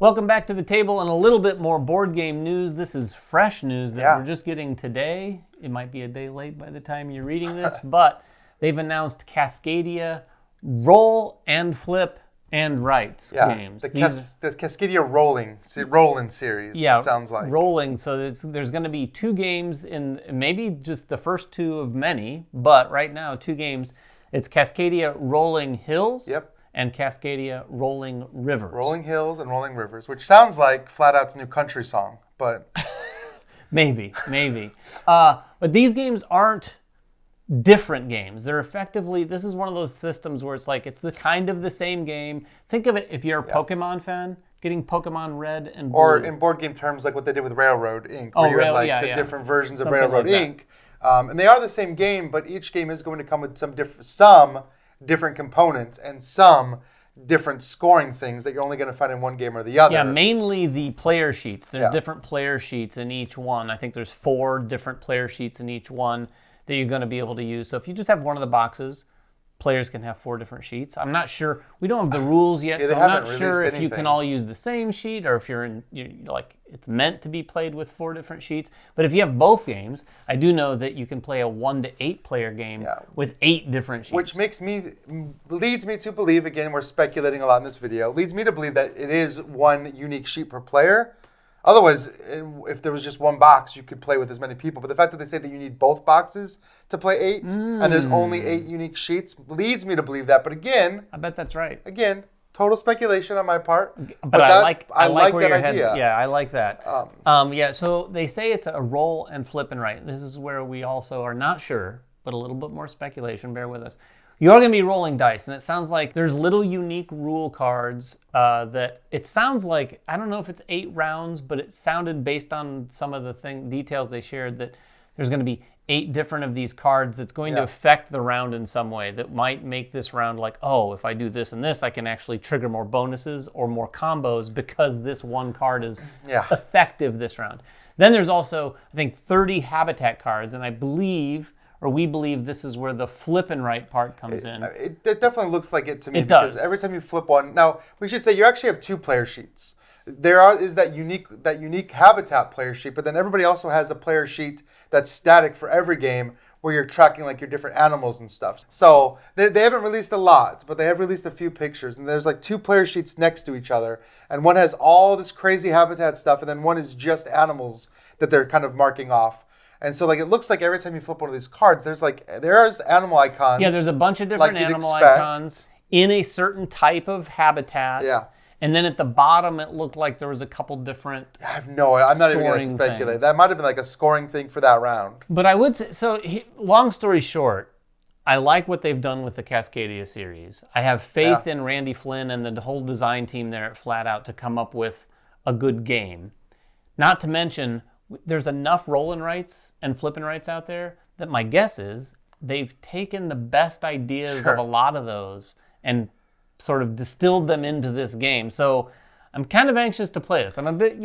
Welcome back to the table and a little bit more board game news. This is fresh news that we're just getting today. It might be a day late by the time you're reading this, but they've announced Cascadia roll and flip and write games. The Cascadia rolling series, it sounds like. Rolling. So there's going to be 2 games in maybe just the first 2 of many, but right now 2 games. It's Cascadia Rolling Hills. Yep. And Cascadia Rolling Rivers. Rolling Hills and Rolling Rivers, which sounds like Flat Out's new country song, but... maybe. But these games aren't different games. They're effectively, this is one of those systems where it's like, it's the kind of the same game. Think of it, if you're a Pokemon fan, getting Pokemon Red and Blue. Or in board game terms, like what they did with Railroad Inc., where you had the different versions of Railroad Inc. And they are the same game, but each game is going to come with some different components and some different scoring things that you're only going to find in one game or the other. Yeah, mainly the player sheets. There's different player sheets in each one. I think there's 4 different player sheets in each one that you're going to be able to use. So if you just have one of the boxes, players can have 4 different sheets. I'm not sure. We don't have the rules yet, so I'm not sure if you can all use the same sheet or if it's meant to be played with 4 different sheets. But if you have both games, I do know that you can play a 1 to 8 player game with 8 different sheets. Which leads me to believe, again, we're speculating a lot in this video, leads me to believe that it is 1 unique sheet per player. Otherwise, if there was just 1 box, you could play with as many people. But the fact that they say that you need both boxes to play 8, and there's only 8 unique sheets, leads me to believe that. But again... I bet that's right. Again, total speculation on my part. But I like that idea. Yeah, I like that. So they say it's a roll and flip and write. This is where we also are not sure, but a little bit more speculation. Bear with us. You're going to be rolling dice, and it sounds like there's little unique rule cards that it sounds like, I don't know if it's 8 rounds, but it sounded based on some of the details they shared that there's going to be 8 different of these cards that's going to affect the round in some way that might make this round like, oh, if I do this and this, I can actually trigger more bonuses or more combos because this one card is effective this round. Then there's also, I think, 30 habitat cards, and we believe this is where the flip and write part comes in. It definitely looks like it to me because every time you flip one, now we should say you actually have 2 player sheets. There is that unique habitat player sheet, but then everybody also has a player sheet that's static for every game where you're tracking like your different animals and stuff. So they haven't released a lot, but they have released a few pictures, and there's like 2 player sheets next to each other, and one has all this crazy habitat stuff, and then one is just animals that they're kind of marking off. And so, it looks like every time you flip one of these cards, there's animal icons. Yeah, there's a bunch of different animal icons in a certain type of habitat. Yeah. And then at the bottom, it looked like there was a couple different I'm not even going to speculate. Things. That might have been like a scoring thing for that round. But I would say, long story short, I like what they've done with the Cascadia series. I have faith in Randy Flynn and the whole design team there at Flat Out to come up with a good game. Not to mention, there's enough roll and writes and flip and writes out there that my guess is they've taken the best ideas of a lot of those and sort of distilled them into this game. So I'm kind of anxious to play this. I'm a bit,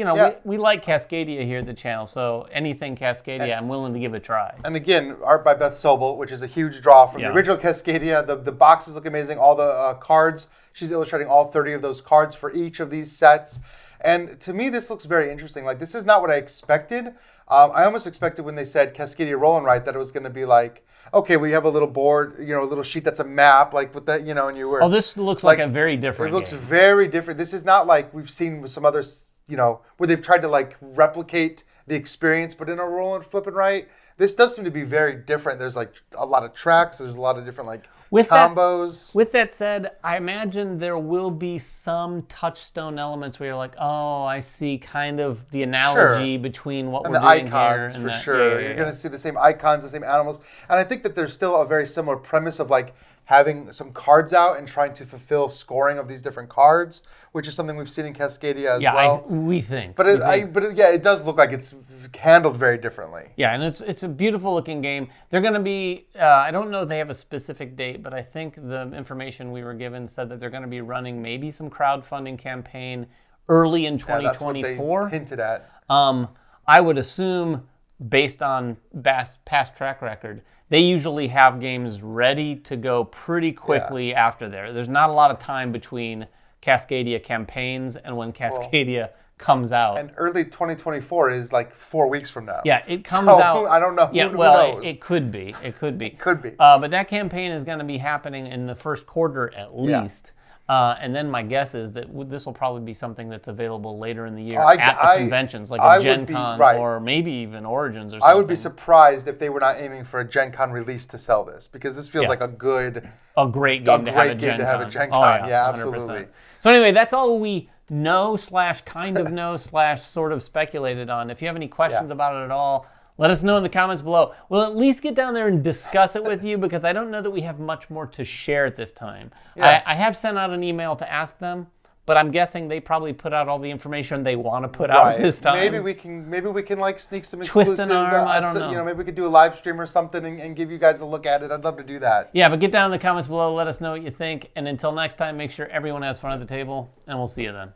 we like Cascadia here at the channel, so anything Cascadia, I'm willing to give a try. And again, art by Beth Sobel, which is a huge draw from the original Cascadia. The boxes look amazing. All the cards, she's illustrating all 30 of those cards for each of these sets. And to me, this looks very interesting. Like, this is not what I expected. I almost expected when they said Cascadia Roll and Write that it was going to be like, okay, we have a little board, a little sheet that's a map, like with that, and you were... Oh, this looks like a very different game. It looks very different. This is not like we've seen with some others, where they've tried to, replicate the experience, but in a roll and flip and write. This does seem to be very different. There's, a lot of tracks. There's a lot of different, combos. With that said, I imagine there will be some touchstone elements where you're like, oh, I see kind of the analogy between what we're doing here. And the icons, for sure. You're going to see the same icons, the same animals. And I think that there's still a very similar premise of, having some cards out and trying to fulfill scoring of these different cards, which is something we've seen in Cascadia as well. We think. But it does look like it's handled very differently. Yeah, and it's a beautiful looking game. They're going to be, I don't know if they have a specific date, but I think the information we were given said that they're going to be running maybe some crowdfunding campaign early in 2024. That's what they hinted at. I would assume, based on past track record, they usually have games ready to go pretty quickly after there. There's not a lot of time between Cascadia campaigns and when Cascadia comes out. And early 2024 is like 4 weeks from now. Yeah, it comes out. I don't know. Yeah, who well, knows? It could be. It could be. Could be. But that campaign is going to be happening in the first quarter at least. And then my guess is that this will probably be something that's available later in the year at the conventions, like a Gen Con or maybe even Origins or something. I would be surprised if they were not aiming for a Gen Con release to sell this, because this feels like a great game to have a Gen Con. Oh, yeah, absolutely. 100%. So anyway, that's all we know / kind of know / sort of speculated on. If you have any questions about it at all, let us know in the comments below. We'll at least get down there and discuss it with you, because I don't know that we have much more to share at this time. Yeah. I have sent out an email to ask them, but I'm guessing they probably put out all the information they want to put out this time. Maybe we can like sneak some exclusive. Twist an arm, I don't know. You know, maybe we could do a live stream or something and give you guys a look at it. I'd love to do that. Yeah, but get down in the comments below. Let us know what you think. And until next time, make sure everyone has fun at the table, and we'll see you then.